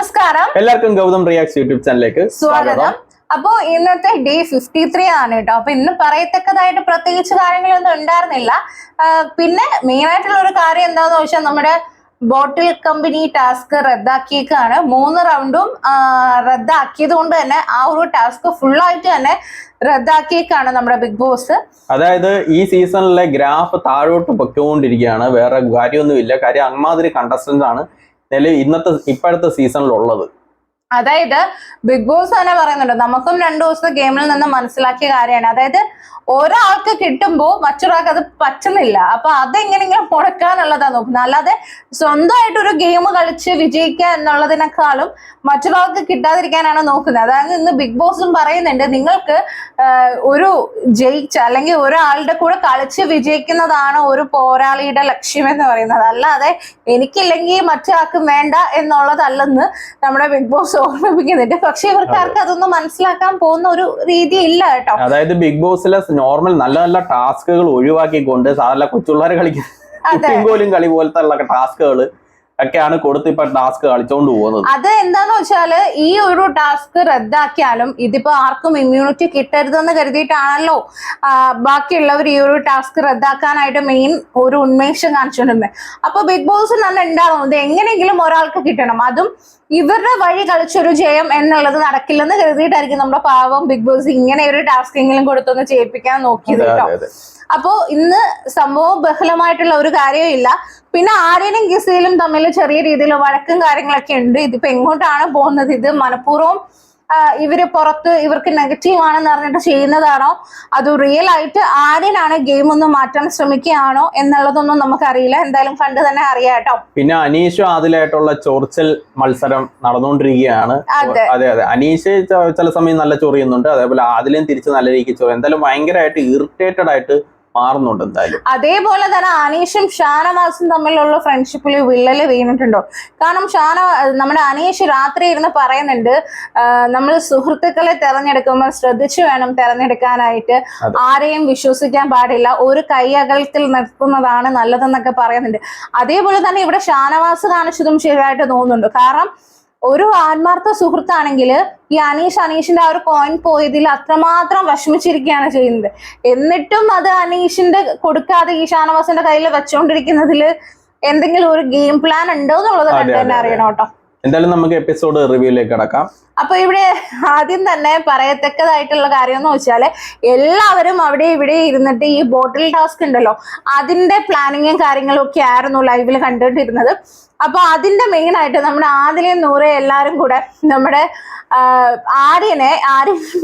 നമസ്കാരം, എല്ലാവർക്കും ഗൗതം റിയാക്സ് യൂട്യൂബ് ചാനലിലേക്ക് സ്വാഗതം. അപ്പോ ഇന്നത്തെ ഡേ 53 ആണ് കേട്ടോ. അപ്പൊ ഇന്ന് പറയത്തക്കതായിട്ട് പ്രത്യേകിച്ച് കാര്യങ്ങളൊന്നും ഉണ്ടായിരുന്നില്ല. പിന്നെ മെയിൻ ആയിട്ടുള്ള ഒരു കാര്യം എന്താന്ന് വെച്ചാൽ നമ്മുടെ ബോട്ടിൽ കമ്പനി ടാസ്ക് റദ്ദാക്കിയേക്കാണ്. 3 റൗണ്ടും റദ്ദാക്കിയത് കൊണ്ട് തന്നെ ആ ഒരു ടാസ്ക് ഫുള്ളായിട്ട് തന്നെ റദ്ദാക്കിയേക്കാണ് നമ്മുടെ ബിഗ് ബോസ്. അതായത് ഈ സീസണിലെ ഗ്രാഫ് താഴോട്ട് പൊയ്ക്കൊണ്ടിരിക്കുകയാണ്. വേറെ കാര്യമൊന്നുമില്ല. കാര്യം അമ്മാതിരി കണ്ടസ്റ്റന്റ് ആണ് ഇപ്പോഴത്തെ സീസണിലുള്ളത്. അതായത് ബിഗ് ബോസ് തന്നെ പറയുന്നുണ്ട്, നമുക്കും 2 ദിവസത്തെ ഗെയിമിൽ നിന്ന് മനസ്സിലാക്കിയ കാര്യമാണ്. അതായത് ഒരാൾക്ക് കിട്ടുമ്പോൾ മറ്റൊരാൾക്ക് അത് പറ്റുന്നില്ല. അപ്പൊ അതെങ്ങനെയെങ്കിലും മുടക്കാനുള്ളതാണ് നോക്കുന്നത്. അല്ലാതെ സ്വന്തമായിട്ടൊരു ഗെയിം കളിച്ച് വിജയിക്കുക എന്നുള്ളതിനേക്കാളും മറ്റൊരാൾക്ക് കിട്ടാതിരിക്കാനാണ് നോക്കുന്നത്. അതായത് ഇന്ന് ബിഗ് ബോസും പറയുന്നുണ്ട്, നിങ്ങൾക്ക് ഒരു ജയിച്ച അല്ലെങ്കിൽ ഒരാളുടെ കൂടെ കളിച്ച് വിജയിക്കുന്നതാണ് ഒരു പോരാളിയുടെ ലക്ഷ്യം എന്ന് പറയുന്നത്. അല്ലാതെ എനിക്കില്ലെങ്കിൽ മറ്റൊരാൾക്ക് വേണ്ട എന്നുള്ളതല്ലെന്ന് നമ്മുടെ ബിഗ് ബോസ് ഓർമ്മിപ്പിക്കുന്നുണ്ട്. പക്ഷെ ഇവർക്കാർക്ക് അതൊന്നും മനസ്സിലാക്കാൻ പോകുന്ന ഒരു രീതി ഇല്ല കേട്ടോ. അതായത് ബിഗ് ബോസിലെ നോർമൽ നല്ല നല്ല ടാസ്കുകൾ ഒഴിവാക്കിക്കൊണ്ട് സാധാരണ കൊച്ചുള്ളവരെ കളിക്കുന്ന പോലും കളി പോലത്തെ ഉള്ള ടാസ്കുകൾ ഒക്കെയാണ് കൊടുത്ത് ഇപ്പൊ ടാസ്ക് കളിച്ചോണ്ട് പോകുന്നത്. അത് എന്താന്ന് വെച്ചാല് ഈ ഒരു ടാസ്ക് റദ്ദാക്കിയാലും ഇതിപ്പോ ആർക്കും ഇമ്മ്യൂണിറ്റി കിട്ടരുതെന്ന് കരുതിയിട്ടാണല്ലോ ബാക്കിയുള്ളവർ ഈ ഒരു ടാസ്ക് റദ്ദാക്കാനായിട്ട് മെയിൻ ഒരു ഉന്മേഷം കാണിച്ചുകൊണ്ടിരുന്നത്. അപ്പൊ ബിഗ് ബോസ് തന്നെ ഉണ്ടാവുന്നത് എങ്ങനെയെങ്കിലും ഒരാൾക്ക് കിട്ടണം, അതും ഇവരുടെ വഴി കളിച്ചൊരു ജയം എന്നുള്ളത് നടക്കില്ലെന്ന് കരുതിയിട്ടായിരിക്കും നമ്മുടെ പാവം ബിഗ് ബോസ് ഇങ്ങനെ ഒരു ടാസ്ക് എങ്കിലും കൊടുത്തൊന്ന് ചെയ്യിപ്പിക്കാൻ നോക്കിയത് കേട്ടോ. അപ്പോ ഇന്ന് സംഭവം ബഹളമായിട്ടുള്ള ഒരു കാര്യമില്ല. പിന്നെ ആര്യനും ഗിസയിലും തമ്മിൽ ചെറിയ രീതിയിൽ വഴക്കും കാര്യങ്ങളൊക്കെ ഉണ്ട്. ഇതിപ്പോ എങ്ങോട്ടാണ് പോകുന്നത്? ഇത് മനഃപൂർവ്വം ഇവര് പുറത്ത് ഇവർക്ക് നെഗറ്റീവ് ആണെന്ന് പറഞ്ഞിട്ട് ചെയ്യുന്നതാണോ, അത് റിയൽ ആയിട്ട് ആര്യനാണ് ഗെയിം ഒന്ന് മാറ്റാൻ ശ്രമിക്കുകയാണോ എന്നുള്ളതൊന്നും നമുക്കറിയില്ല. എന്തായാലും കണ്ടു തന്നെ അറിയാം കേട്ടോ. പിന്നെ അനീഷും ആദിലായിട്ടുള്ള ചോർച്ചൽ മത്സരം നടന്നുകൊണ്ടിരിക്കുകയാണ്. അതെ അതെ, അനീഷ് ചില സമയം നല്ല ചൊറിയുന്നുണ്ട്, അതേപോലെ ആദിലും തിരിച്ച് നല്ല രീതിക്ക് ചൊറിയും. എന്തായാലും ഭയങ്കരമായിട്ട് ഇറിറ്റേറ്റഡ് ആയിട്ട് മാറുന്നുണ്ട് എന്തായാലും. അതേപോലെ തന്നെ അനീഷും ഷാനവാസും തമ്മിലുള്ള ഫ്രണ്ട്ഷിപ്പിൽ വിള്ളല് വീണിട്ടുണ്ടോ? കാരണം നമ്മുടെ അനീഷ് രാത്രി ഇരുന്ന് പറയുന്നുണ്ട്, നമ്മൾ സുഹൃത്തുക്കളെ തെരഞ്ഞെടുക്കുമ്പോൾ ശ്രദ്ധിച്ചു വേണം തെരഞ്ഞെടുക്കാനായിട്ട്, ആരെയും വിശ്വസിക്കാൻ പാടില്ല, ഒരു കൈ അകലത്തിൽ നിർത്തുന്നതാണ് നല്ലതെന്നൊക്കെ പറയുന്നുണ്ട്. അതേപോലെ തന്നെ ഇവിടെ ഷാനവാസ് കാണിച്ചതും ശരിയായിട്ട് തോന്നുന്നുണ്ട്. കാരണം ഒരു ആത്മാർത്ഥ സുഹൃത്താണെങ്കിൽ ഈ അനീഷിന്റെ ആ ഒരു കോയിൻ പോയതിൽ അത്രമാത്രം വിഷമിച്ചിരിക്കുകയാണ് ചെയ്യുന്നത്. എന്നിട്ടും അത് അനീഷിന്റെ കൊടുക്കാതെ ഈ ഷാനവാസിന്റെ കയ്യിൽ വെച്ചോണ്ടിരിക്കുന്നതിൽ എന്തെങ്കിലും ഒരു ഗെയിം പ്ലാൻ ഉണ്ടോ എന്നുള്ളത് കണ്ടു തന്നെ അറിയണം കേട്ടോ. എന്തായാലും നമുക്ക് എപ്പിസോഡ് റിവ്യൂയിലേക്ക് കടക്കാം. അപ്പൊ ഇവിടെ ആദ്യം തന്നെ പറയത്തക്കതായിട്ടുള്ള കാര്യം എന്ന് വെച്ചാല്, എല്ലാവരും അവിടെ ഇവിടെ ഇരുന്നിട്ട് ഈ ബോട്ടിൽ ടാസ്ക് ഉണ്ടല്ലോ അതിന്റെ പ്ലാനിങ്ങും കാര്യങ്ങളും ഒക്കെ ആയിരുന്നു ലൈവിൽ കണ്ടിട്ടിരുന്നത്. അപ്പൊ അതിന്റെ മെയിൻ ആയിട്ട് നമ്മുടെ ആദിലയും നൂറയും എല്ലാരും കൂടെ നമ്മുടെ Aryan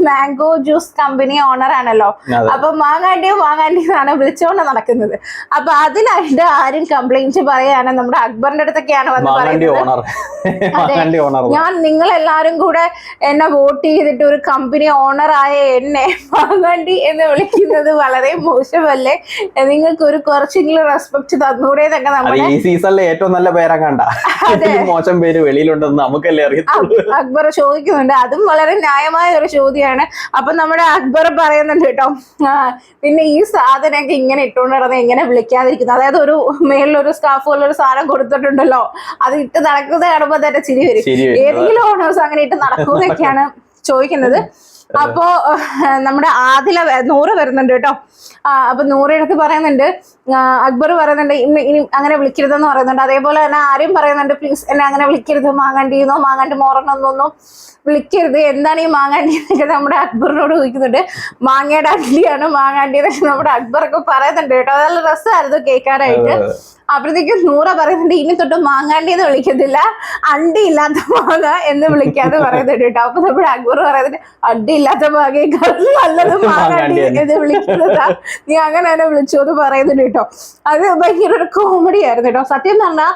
mango juice company owner ആണല്ലോ. അപ്പൊ മാങ്ങാണ്ടി എന്നാണ് വിളിച്ചുകൊണ്ട് നടക്കുന്നത്. അപ്പൊ അതിനായിട്ട് ആര്യൻ കംപ്ലൈന്റ് പറയാണ് നമ്മുടെ അക്ബറിന്റെ അടുത്തൊക്കെയാണ് വന്ന് പറയുന്നത്, ഞാൻ നിങ്ങളെല്ലാരും കൂടെ എന്നെ വോട്ട് ചെയ്തിട്ട് ഒരു കമ്പനി ഓണറായ എന്നെ മാങ്ങാണ്ടി എന്ന് വിളിക്കുന്നത് വളരെ മോശമല്ലേ, നിങ്ങൾക്ക് ഒരു കുറച്ചെങ്കിലും റെസ്പെക്ട് തന്നൂടെ എന്നൊക്കെ നമ്മുടെ ഈ സീസണിലെ ഏറ്റവും നല്ല പേരാ കണ്ട മോശം പേര് വെളിയിലുണ്ടെന്ന് നമുക്കല്ലേ അറിയത്തുള്ളൂ. അക്ബർ ചോദിക്കുന്നുണ്ട്, അതും വളരെ ന്യായമായ ഒരു ചോദ്യമാണ്. അപ്പൊ നമ്മുടെ അക്ബർ പറയുന്നുണ്ട് കേട്ടോ, പിന്നെ ഈ സാധനമൊക്കെ ഇങ്ങനെ ഇട്ടുകൊണ്ട് നടന്ന് എങ്ങനെ വിളിക്കാതിരിക്കുന്നു, അതായത് ഒരു മേളിലൊരു സ്കാഫ് പോലെ ഒരു സാധനം കൊടുത്തിട്ടുണ്ടല്ലോ, അത് ഇട്ട് നടക്കുന്നത് കാണുമ്പോ തന്നെ ചിരി വരും. ഏതെങ്കിലും ഓണേഴ്സ് അങ്ങനെ ഇട്ട് നടക്കുന്നൊക്കെയാണ് ചോദിക്കുന്നത്. അപ്പോ നമ്മുടെ നൂറ് വരുന്നുണ്ട് കേട്ടോ. അപ്പൊ നൂറെടുത്ത് പറയുന്നുണ്ട്, അക്ബർ പറയുന്നുണ്ട് ഇനി അങ്ങനെ വിളിക്കരുതെന്ന് പറയുന്നുണ്ട്. അതേപോലെ തന്നെ ആരും പറയുന്നുണ്ട്, പ്ലീസ് എന്നെ അങ്ങനെ വിളിക്കരുത്, മാങ്ങാണ്ടിന്നോ മാങ്ങാണ്ടി മോറണമെന്നൊന്നും വിളിക്കരുത്. എന്താണ് ഈ മാങ്ങാണ്ടി എന്നൊക്കെ നമ്മുടെ അക്ബറിനോട് ചോദിക്കുന്നുണ്ട്. മാങ്ങയുടെ അണ്ടിയാണ് മാങ്ങാണ്ടി എന്നൊക്കെ നമ്മുടെ അക്ബറൊക്കെ പറയുന്നുണ്ട് കേട്ടോ. നല്ല രസമായിരുന്നു കേൾക്കാനായിട്ട്. അപ്പോഴത്തേക്കും നൂറ പറയുന്നുണ്ട്, ഇനി തൊട്ട് മാങ്ങാണ്ടി എന്ന് വിളിക്കത്തില്ല, അണ്ടി ഇല്ലാത്ത മാങ്ങ എന്ന് വിളിക്കാന്ന് പറയുന്നുണ്ട് കേട്ടോ. അപ്പൊ നമ്മുടെ അക്ബർ പറയുന്നുണ്ട്, അണ്ടി ഇല്ലാത്ത മാങ്ങയേക്കാളും നല്ലത് മാങ്ങാണ്ടി എന്ന് വിളിക്കുന്നതാ, നീ അങ്ങനെ തന്നെ വിളിച്ചു എന്ന് പറയുന്നുണ്ട് കേട്ടോ. അത് ഭയങ്കര ഒരു കോമഡി ആയിരുന്നു കേട്ടോ. സത്യം പറഞ്ഞാൽ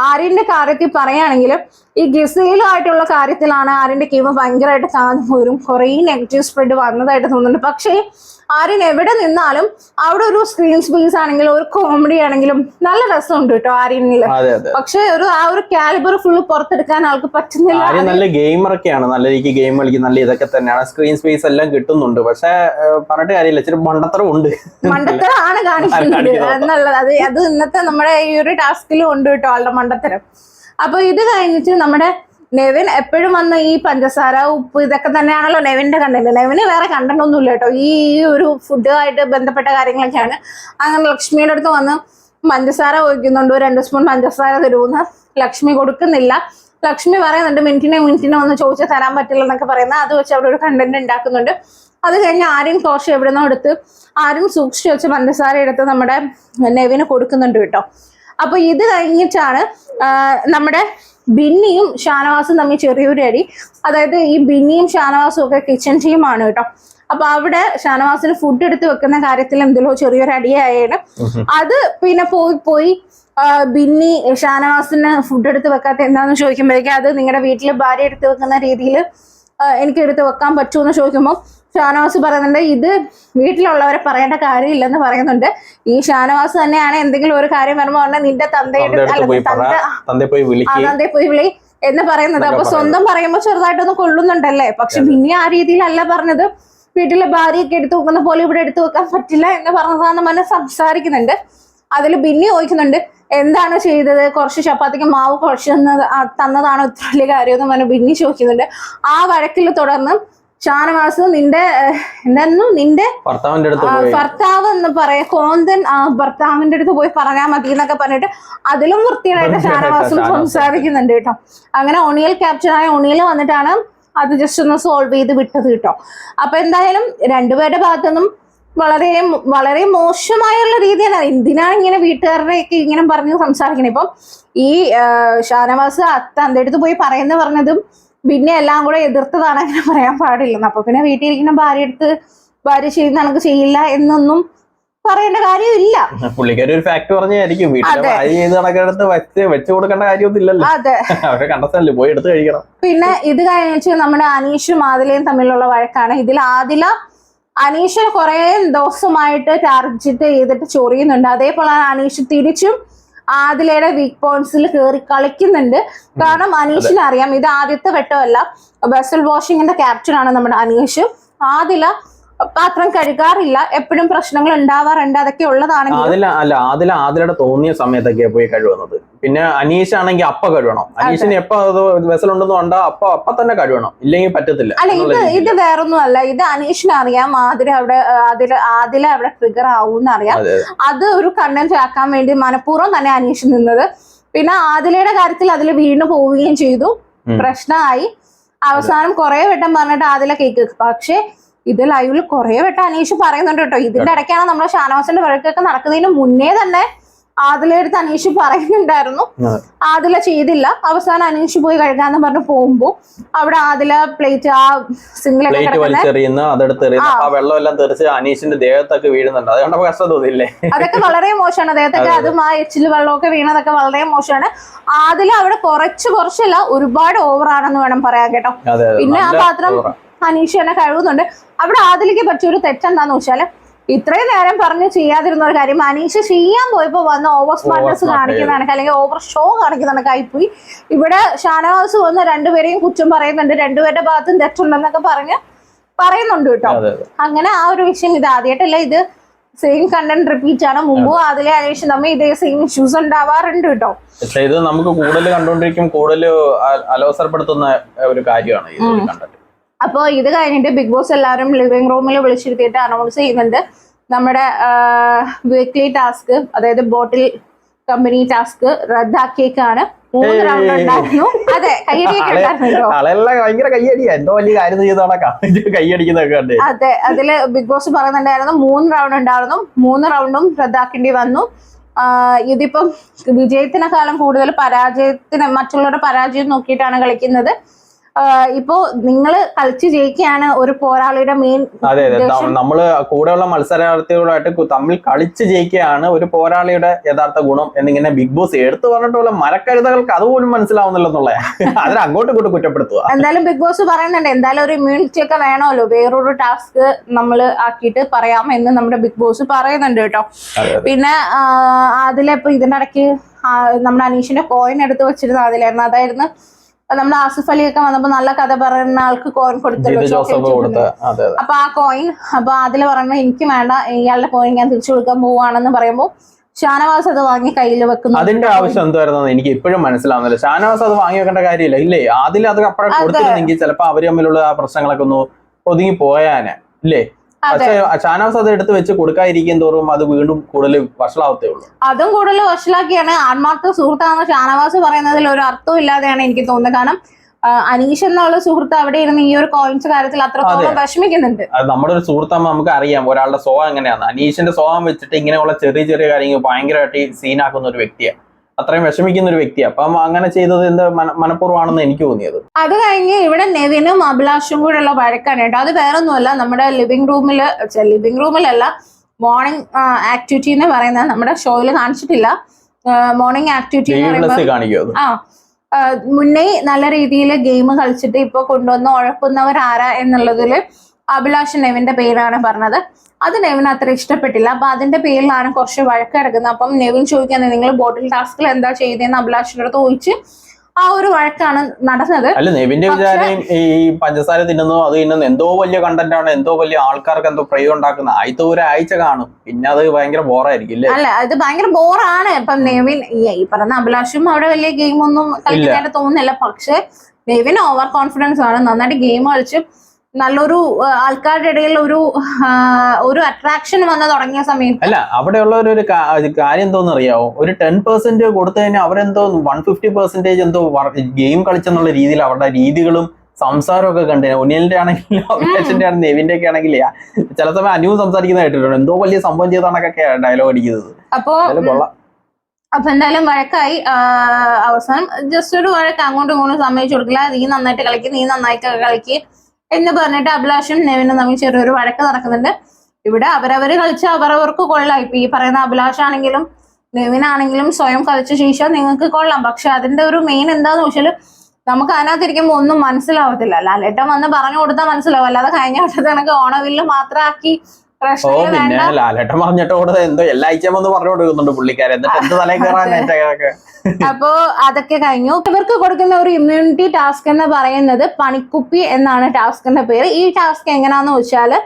ആര്യന്റെ കാര്യത്തിൽ പറയുകയാണെങ്കിൽ ഈ ഗിസയിലുമായിട്ടുള്ള കാര്യത്തിലാണ് ആര്യന്റെ ഗെയിം ഭയങ്കരമായിട്ട് താഴ്ന്നു പോരും, കുറേ നെഗറ്റീവ് സ്പ്രെഡ് വന്നതായിട്ട് തോന്നുന്നുണ്ട്. പക്ഷേ ആര്യൻ എവിടെ നിന്നാലും അവിടെ ഒരു സ്ക്രീൻ സ്പേസ് ആണെങ്കിലും ഒരു കോമഡി ആണെങ്കിലും നല്ല രസമുണ്ട് കേട്ടോ ആര്യനില്. പക്ഷെ ആ ഒരു കാലിബർ ഫുള്ള് പുറത്തെടുക്കാൻ ആൾക്ക് പറ്റുന്നില്ല. ആര്യൻ നല്ല ഗെയിമറൊക്കെയാണ്, നല്ല രീതിക്ക് ഗെയിം കളിക്കും, നല്ല ഇതൊക്കെ തന്നെയാണ്, സ്ക്രീൻ സ്പേസ് എല്ലാം കിട്ടുന്നുണ്ട്. പക്ഷെ പറഞ്ഞിട്ട് കാര്യമില്ല, ഇച്ചിരി മണ്ടത്തരം ഉണ്ട്, മണ്ടത്തരമാണ് കാണിക്കുന്നത് എന്നുള്ളത്. അത് ഇന്നത്തെ നമ്മുടെ ഈ ഒരു ടാസ്കിലും ഉണ്ട് കേട്ടോ ആളുടെ മണ്ടത്തരം. അപ്പൊ ഇത് കഴിഞ്ഞിട്ട് നമ്മുടെ നെവിൻ എപ്പോഴും വന്ന് ഈ പഞ്ചസാര ഉപ്പ് ഇതൊക്കെ തന്നെയാണല്ലോ നെവിന്റെ കണ്ടന്റ്. നെവിന് വേറെ കണ്ടന്റ് ഒന്നുമില്ല കേട്ടോ, ഈ ഒരു ഫുഡുമായിട്ട് ബന്ധപ്പെട്ട കാര്യങ്ങളൊക്കെയാണ്. അങ്ങനെ ലക്ഷ്മിയുടെ അടുത്ത് വന്ന് പഞ്ചസാര ഒഴിക്കുന്നുണ്ട്, 2 സ്പൂൺ പഞ്ചസാര തരുമെന്ന് ലക്ഷ്മി കൊടുക്കുന്നില്ല. ലക്ഷ്മി പറയുന്നുണ്ട് മിനിറ്റിനെ ഒന്ന് ചോദിച്ചാൽ തരാൻ പറ്റില്ല എന്നൊക്കെ പറയുന്നത്. അത് വെച്ച് അവിടെ ഒരു കണ്ടന്റ് ഉണ്ടാക്കുന്നുണ്ട്. അത് കഴിഞ്ഞ് ആരും കുറച്ച് എവിടെ നിന്നോ എടുത്ത് ആരും സൂക്ഷിച്ച് വെച്ച് പഞ്ചസാര എടുത്ത് നമ്മുടെ നെവിന് കൊടുക്കുന്നുണ്ട് കേട്ടോ. അപ്പൊ ഇത് കഴിഞ്ഞിട്ടാണ് നമ്മുടെ ബിന്നിയും ഷാനവാസും തമ്മിൽ ചെറിയൊരു അടി. അതായത് ഈ ബിന്നിയും ഷാനവാസും ഒക്കെ കിച്ചൺ ടീമാണ് കേട്ടോ. അപ്പൊ അവിടെ ഷാനവാസിന് ഫുഡ് എടുത്ത് വെക്കുന്ന കാര്യത്തിൽ എന്തെല്ലോ ചെറിയൊരു അടിയായാണ്. അത് പിന്നെ പോയി ബിന്നി ഷാനവാസിന് ഫുഡ് എടുത്ത് വെക്കാത്ത എന്താന്ന് ചോദിക്കുമ്പോഴേക്കും അത് നിങ്ങളുടെ വീട്ടിൽ ഭാര്യ എടുത്ത് വെക്കുന്ന രീതിയിൽ എനിക്ക് എടുത്ത് വെക്കാൻ പറ്റുമെന്ന് ചോദിക്കുമ്പോൾ ഷാനവാസ് പറയുന്നുണ്ട് ഇത് വീട്ടിലുള്ളവരെ പറയേണ്ട കാര്യമില്ലെന്ന് പറയുന്നുണ്ട്. ഈ ഷാനവാസ് തന്നെയാണ് എന്തെങ്കിലും ഒരു കാര്യം വരുമ്പോൾ പറഞ്ഞാൽ നിന്റെ തന്തയെ പോയി വിളി എന്ന് പറയുന്നത്. അപ്പൊ സ്വന്തം പറയുമ്പോൾ ചെറുതായിട്ടൊന്ന് കൊള്ളുന്നുണ്ടല്ലേ. പക്ഷെ പിന്നെ ആ രീതിയിലല്ല പറഞ്ഞത്. വീട്ടിലെ ഭാര്യയൊക്കെ എടുത്തു വെക്കുന്ന പോലെ ഇവിടെ എടുത്തു വെക്കാൻ പറ്റില്ല എന്ന് പറഞ്ഞതാന്ന് മനഃ സംസാരിക്കുന്നുണ്ട്. അതിൽ ബിന്നി ചോദിക്കുന്നുണ്ട് എന്താണ് ചെയ്തത്, കുറച്ച് ചപ്പാത്തിക്ക് മാവ് കുഴച്ച് തന്നതാണോ ഇത്ര വലിയ കാര്യമെന്ന് പറഞ്ഞ് ബിന്നി ചോദിക്കുന്നുണ്ട്. ആ വഴക്കിൽ തുടർന്ന് ഷാനവാസ് നിന്റെ ഭർത്താവ് എന്ന് പറയാ കോന്തൻ ഭർത്താവിന്റെ അടുത്ത് പോയി പറഞ്ഞാൽ മതി എന്നൊക്കെ പറഞ്ഞിട്ട് അതിലും വൃത്തിയായിട്ട് ഷാനവാസും സംസാരിക്കുന്നുണ്ട് കേട്ടോ. അങ്ങനെ ഒണിയൽ ക്യാപ്റ്റനായ ഒണിയൽ വന്നിട്ടാണ് അത് ജസ്റ്റ് ഒന്ന് സോൾവ് ചെയ്ത് വിട്ടത് കേട്ടോ. അപ്പൊ എന്തായാലും രണ്ടുപേരുടെ ഭാഗത്തുനിന്നും വളരെ വളരെ മോശമായുള്ള രീതിയാണ്. എന്തിനാണ് ഇങ്ങനെ വീട്ടുകാരുടെയൊക്കെ ഇങ്ങനെ പറഞ്ഞ് സംസാരിക്കണേ. ഇപ്പം ഈ ഷാനവാസ് തന്റെ അടുത്ത് പോയി പറഞ്ഞതും പിന്നെ എല്ലാം കൂടെ എതിർത്തതാണ്, അങ്ങനെ പറയാൻ പാടില്ലെന്ന്. അപ്പൊ പിന്നെ വീട്ടിലിരിക്കുന്ന ഭാര്യ ചെയ്യുന്ന കണക്ക് ചെയ്യില്ല എന്നൊന്നും പറയേണ്ട കാര്യമില്ല. പുള്ളിക്കാരി ഒരു ഫാക്ട് പറഞ്ഞായിരിക്കും വെച്ചു കൊടുക്കേണ്ട കാര്യമൊന്നുമില്ലല്ലോ. അതെ, കണ്ടല്ലേ പോയി എടുത്ത് കഴിക്കണം. പിന്നെ ഇത് കഴിഞ്ഞിട്ട് നമ്മുടെ അനീഷും ആദിലയും തമ്മിലുള്ള വഴക്കാണ്. ഇതിൽ അനീഷ് കുറെ ദിവസമായിട്ട് ടാർഗറ്റ് ചെയ്തിട്ട് ചൊറിയുന്നുണ്ട്. അതേപോലെ അനീഷ് തിരിച്ചും ആദിലയുടെ വീക്ക് പോയിന്റ്സിൽ കയറി കളിക്കുന്നുണ്ട്. കാരണം അനീഷിന് അറിയാം ഇത് ആദ്യത്തെ വെട്ടമല്ല, വെസൽ വാഷിങ്ങിന്റെ ക്യാപ്റ്റനാണ് നമ്മുടെ അനീഷ്. ആദില പാത്രം കഴുകാറില്ല, എപ്പോഴും പ്രശ്നങ്ങൾ ഉണ്ടാവാറുണ്ട്, അതൊക്കെ ഉള്ളതാണെങ്കിൽ ആദിലയുടെ തോന്നിയ സമയത്തൊക്കെയാ പോയി കഴുകുന്നത്. പിന്നെ അനീഷ് ആണെങ്കിൽ അപ്പ കഴുകണം. അനീഷിന് എപ്പോ വെസലുണ്ടെന്ന് കണ്ടാ അപ്പ തന്നെ കഴുകണം, ഇല്ലെങ്കിൽ പറ്റത്തില്ല. അല്ല ഇത് വേറൊന്നും അല്ല, ഇത് അനീഷിന് അറിയാം ആദില അവിടെ ട്രിഗർ ആവും അറിയാം. അത് ഒരു കണ്ടന്റ് ആക്കാൻ വേണ്ടി മനഃപൂർവ്വം തന്നെ അനീഷ് നിന്നത്. പിന്നെ ആദിലയുടെ കാര്യത്തിൽ അതിൽ വീണ് പോവുകയും ചെയ്തു, പ്രശ്നമായി. അവസാനം കുറെ വട്ടം പറഞ്ഞിട്ട് ആദില കേക്ക്. പക്ഷെ ഇത് ലൈവിൽ കുറെ വട്ടം അനീഷ് പറയുന്നുണ്ട് കേട്ടോ. ഇതിന്റെ ഇടയ്ക്കാണ് നമ്മുടെ ഷാനവാസിന്റെ വഴക്കൊക്കെ നടക്കുന്നതിന് മുന്നേ തന്നെ ആദിലയെടുത്ത് അനീഷ് പറയുന്നുണ്ടായിരുന്നു. ആദില ചെയ്തില്ല. അവസാനം അനീഷ് പോയി കഴുകാന്ന് പറഞ്ഞ് പോകുമ്പോ അവിടെ ആദില പ്ലേറ്റ് ആ സിംഗിളൊക്കെ വെള്ളം എല്ലാം തെറിച്ച് അനീഷിന്റെ ദേഹത്തൊക്കെ വീഴുന്നുണ്ട്. അത് കണ്ടപ്പോ കഷ്ടം തോന്നിയില്ലേ? അതൊക്കെ വളരെ മോശമാണ്. ദേഹത്തൊക്കെ അതും ആ എച്ചില് വെള്ളമൊക്കെ വീണതൊക്കെ വളരെ മോശമാണ്. ആദില അവിടെ കുറച്ചല്ല ഒരുപാട് ഓവറാണെന്ന് വേണം പറയാൻ കേട്ടോ. പിന്നെ ആ പാത്രം അനീഷ് തന്നെ കഴുകുന്നുണ്ട്. അവിടെ ആദിലയ്ക്ക് പറ്റിയൊരു തെറ്റെന്താന്ന് വെച്ചാല് ഇത്രയും നേരം പറഞ്ഞ് ചെയ്യാതിരുന്ന ഒരു കാര്യം അനീഷ് ചെയ്യാൻ പോയപ്പോ വന്ന് ഓവർ സ്മാർട്ട്നെസ് കാണിക്കുന്നതാണ്, അല്ലെങ്കിൽ ഓവർ ഷോ കാണിക്കുന്നതാണ് ആയിപ്പോയി. ഇവിടെ ഷാനവാസ് വന്ന് രണ്ടുപേരെയും കുറ്റം പറയുന്നുണ്ട്, രണ്ടുപേരുടെ ഭാഗത്തും തെറ്റുണ്ടെന്നൊക്കെ പറയുന്നുണ്ട് കേട്ടോ. അങ്ങനെ ആ ഒരു വിഷയം ഇത് ആദ്യമായിട്ടല്ല, ഇത് സെയിം കണ്ടന്റ് റിപ്പീറ്റ് ആണ്. മുമ്പും അതിലെ അനീഷ് തമ്മിൽ ഇതേ സെയിം ഇഷ്യൂസ് ഉണ്ടാവാറുണ്ട് കേട്ടോ. പക്ഷെ ഇത് നമുക്ക് കൂടുതൽ കണ്ടോണ്ടിരിക്കും, കൂടുതൽ അലോസരപ്പെടുത്തുന്ന ഒരു കാര്യമാണ് ഈ കണ്ടന്റ്. അപ്പോൾ ഇത് കഴിഞ്ഞിട്ട് ബിഗ് ബോസ് എല്ലാവരും ലിവിംഗ് റൂമിൽ വിളിച്ചിരുത്തിയിട്ട് അനൗൺസ് ചെയ്യുന്നുണ്ട് നമ്മുടെ വീക്ക്ലി ടാസ്ക്, അതായത് ബോട്ടിൽ കമ്പനി ടാസ്ക് റദ്ദാക്കിയേക്കാണ്. 3 റൗണ്ട് ഉണ്ടായിരുന്നു. അതെ, അതെ, അതില് ബിഗ് ബോസ് പറയുന്നുണ്ടായിരുന്നു 3 റൗണ്ട് ഉണ്ടായിരുന്നു, 3 റൗണ്ടും റദ്ദാക്കേണ്ടി വന്നു. ഇതിപ്പം വിജയത്തിനെക്കാളും കൂടുതൽ മറ്റുള്ളവരുടെ പരാജയം നോക്കിയിട്ടാണ് കളിക്കുന്നത്. ഇപ്പോ നിങ്ങള് കളിച്ച് ജയിക്കുകയാണ് ഒരു പോരാളിയുടെ മെയിൻ. അതെ, നമ്മള് കൂടെയുള്ള മത്സരാർത്ഥികളായിട്ട് തമ്മിൽ കളിച്ച് ജയിക്കുകയാണ് ഒരു പോരാളിയുടെ യഥാർത്ഥ ഗുണം എന്നിങ്ങനെ ബിഗ് ബോസ് എടുത്തു പറഞ്ഞിട്ടുള്ള മരക്കരുതകൾക്ക് അതുപോലും മനസ്സിലാവുന്നില്ലെന്നുള്ള അതിനെ അങ്ങോട്ടും ഇങ്ങോട്ടും കുറ്റപ്പെടുത്തുക. എന്തായാലും ബിഗ് ബോസ് പറയുന്നുണ്ട് എന്തായാലും ഒരു ഇമ്മ്യൂണിറ്റി ഒക്കെ വേണമല്ലോ, വേറൊരു ടാസ്ക് നമ്മൾ ആക്കിയിട്ട് പറയാം എന്ന് നമ്മുടെ ബിഗ് ബോസ് പറയുന്നുണ്ട് കേട്ടോ. പിന്നെ അതിലിപ്പോ ഇതിന്റെ ഇടയ്ക്ക് നമ്മുടെ അനീഷിന്റെ കോയിൻ എടുത്ത് വെച്ചിരുന്ന അതിലായിരുന്നു, അതായിരുന്നു നമ്മുടെ ആസിഫ് അലിയൊക്കെ വന്നപ്പോ നല്ല കഥ പറയുന്ന ആൾക്ക് കോയിൻ കൊടുത്തല്ലോ. അപ്പൊ ആ കോയിൻ അതില് പറയുന്നത് എനിക്ക് വേണ്ട, ഇയാളുടെ കോയിൻ ഞാൻ തിരിച്ചു കൊടുക്കാൻ പോവാണെന്ന് പറയുമ്പോൾ ഷാനവാസ് അത് വാങ്ങി കയ്യിൽ വെക്കുന്നു. അതിന്റെ ആവശ്യം എന്തായിരുന്നു എനിക്ക് ഇപ്പോഴും മനസ്സിലാവുന്നില്ല. ഷാനവാസ് അത് വാങ്ങി വെക്കേണ്ട കാര്യമില്ല ഇല്ലേ? അതിൽ അത് അപ്പഴം കൊടുത്തിരുന്നെങ്കിൽ ചിലപ്പോ അവര് തമ്മിലുള്ള ആ പ്രശ്നങ്ങളൊക്കെ ഒന്ന് ഒതുങ്ങി പോയാനെ ഇല്ലേ? പക്ഷെ ഷാനവാസ് അത് എടുത്ത് വെച്ച് കൊടുക്കാതിരിക്കും തോറും അത് വീണ്ടും കൂടുതൽ വഷളാവത്തേ ഉള്ളൂ. അതും കൂടുതൽ വഷളാക്കിയാണ്. ആത്മാർത്ഥ സുഹൃത്താണെന്ന് ഷാനവാസ് പറയുന്നതിൽ ഒരു അർത്ഥവും ഇല്ലാതെയാണ് എനിക്ക് തോന്നുന്നത്. കാരണം അനീഷ് എന്നുള്ള സുഹൃത്ത് അവിടെ ഇരുന്ന് ഈ ഒരു കോയിൻസ് കാര്യത്തിൽ അത്രത്തോളം വിഷമിക്കുന്നുണ്ട്. അത് നമ്മുടെ ഒരു സുഹൃത്താകുമ്പോൾ നമുക്ക് അറിയാം ഒരാളുടെ സ്വഭാവം എങ്ങനെയാണ്. അനീഷിന്റെ സ്വഭാവം വെച്ചിട്ട് ഇങ്ങനെയുള്ള ചെറിയ ചെറിയ കാര്യങ്ങൾ ഭയങ്കരമായിട്ട് സീനാക്കുന്ന ഒരു വ്യക്തിയാണ്, അത്രയും വിഷമിക്കുന്ന ഒരു വ്യക്തിയാണ്. അപ്പം അങ്ങനെ ചെയ്തത് എന്താ മനഃപൂർവ്വമാണെന്ന് എനിക്ക് തോന്നിയത്. അത് കഴിഞ്ഞ് ഇവിടെ നെവിനും അഭിലാഷും കൂടെ ഉള്ള വഴക്കാണ് കേട്ടോ. അത് വേറൊന്നുമല്ല, നമ്മുടെ ലിവിംഗ് റൂമിലല്ല, മോർണിംഗ് ആക്ടിവിറ്റി എന്ന് പറയുന്നത് നമ്മുടെ ഷോയിൽ കാണിച്ചിട്ടില്ല. മോർണിംഗ് ആക്ടിവിറ്റി മുന്നേ നല്ല രീതിയിൽ ഗെയിം കളിച്ചിട്ട് ഇപ്പൊ കൊണ്ടുവന്ന് ഉഴപ്പുന്നവർ ആരാ എന്നുള്ളതില് അഭിലാഷ് നെവിന്റെ പേരാണ് പറഞ്ഞത്. അത് നെവിന് അത്ര ഇഷ്ടപ്പെട്ടില്ല. അപ്പൊ അതിന്റെ പേരിലാണ് കുറച്ച് വഴക്ക് കിടക്കുന്നത്. അപ്പം നെവിൻ ചോദിക്കുന്നത് നിങ്ങൾ ബോട്ടിൽ ടാസ്കിൽ എന്താ ചെയ്തതെന്ന് അഭിലാഷിന്റെ അടുത്ത് ചോദിച്ച് ആ ഒരു വഴക്കാണ് നടന്നത്. അല്ല, നെവിന്റെ വിചാരം ഈ പഞ്ചസാര തിന്നുന്നു അത് തിന്നുന്നു എന്തോ വലിയ കണ്ടന്റ് ആണ്, എന്തോ വലിയ ആൾക്കാർക്ക് എന്തോ പ്രയോ ഉണ്ടാക്കുന്ന ആദ്യത്തെ ഒരാഴ്ച കാണും, പിന്നെ അത് ഭയങ്കര ബോറായിരിക്കും അല്ലേ? അല്ല, അത് ഭയങ്കര ബോറാണ്. ഇപ്പം നെവിൻ ഈ പറഞ്ഞ അഭിലാഷും അവിടെ വലിയ ഗെയിം ഒന്നും കളിക്കാനായിട്ട് തോന്നുന്നില്ല. പക്ഷെ നെവിൻ ഓവർ കോൺഫിഡൻസ് ആണ്, നന്നായിട്ട് ഗെയിം കളിച്ച് നല്ലൊരു ആൾക്കാരുടെ ഇടയിൽ ഒരു അട്രാക്ഷൻ വന്ന് തുടങ്ങിയ സമയത്ത്. അല്ല, അവിടെയുള്ള ഒരു കാര്യം എന്തോന്ന് അറിയാവോ? ഒരു 10% കൊടുത്തു കഴിഞ്ഞാൽ അവരെന്തോ 150% എന്തോ ഗെയിം കളിച്ചെന്നുള്ള രീതിയിൽ അവരുടെ രീതികളും സംസാരവും ഒക്കെ കണ്ടു. ഒനിയലിന്റെ ആണെങ്കിലും അഭിലാഷിന്റെ ആണെങ്കിലും നെവിന്റെ ഒക്കെ ആണെങ്കിൽ ചില സമയം അനു സംസാരിക്കുന്ന കേട്ടിട്ടുണ്ട്, എന്തോ വലിയ സംഭവം ചെയ്താണൊക്കെ ഡയലോഗ് അടിക്കുന്നത്. അപ്പൊ എന്തായാലും വഴക്കായി. അവസാനം ജസ്റ്റ് ഒരു വഴക്ക്, അങ്ങോട്ടും ഇങ്ങോട്ടും സമ്മതിച്ചു കൊടുക്കില്ല. നീ നന്നായിട്ട് കളിക്കും, നീ നന്നായിട്ട് കളിക്കും എന്ന് പറഞ്ഞിട്ട് അഭിലാഷും നെവിനും തമ്മിൽ ചെറിയൊരു വഴക്ക് നടക്കുന്നുണ്ട്. ഇവിടെ അവരവര് കളിച്ച് അവരവർക്ക് കൊള്ളാം. ഇപ്പൊ ഈ പറയുന്ന അഭിലാഷാണെങ്കിലും നെവിനാണെങ്കിലും സ്വയം കളിച്ച ശേഷം നിങ്ങൾക്ക് കൊള്ളാം. പക്ഷെ അതിന്റെ ഒരു മെയിൻ എന്താന്ന് വെച്ചാൽ നമുക്ക് അതിനകത്തിരിക്കുമ്പോ ഒന്നും മനസ്സിലാവത്തില്ല. ലാലേട്ടൻ വന്ന് പറഞ്ഞു കൊടുത്താൽ മനസ്സിലാവും. അല്ലാതെ കഴിഞ്ഞ വട്ടത്തെ കണക്ക് ഓണവില്ല് മാത്രമാക്കി പിന്നെ ലാലേട്ടൻ പറഞ്ഞിട്ട് എന്തോ എല്ലാ ആഴ്ചയും ഒന്ന് പറഞ്ഞു കൊടുക്കുന്നുണ്ട് പുള്ളിക്കാരൻ, എന്നിട്ട് എന്ത് തലയിൽ കയറാനൊക്കെ. അപ്പോ അതൊക്കെ കഴിഞ്ഞു. ഇവർക്ക് കൊടുക്കുന്ന ഒരു ഇമ്മ്യൂണിറ്റി ടാസ്ക് എന്ന് പറയുന്നത് പണിക്കുപ്പി എന്നാണ് ടാസ്കിന്റെ പേര്. ഈ ടാസ്ക് എങ്ങനെയാന്ന് വെച്ചാല്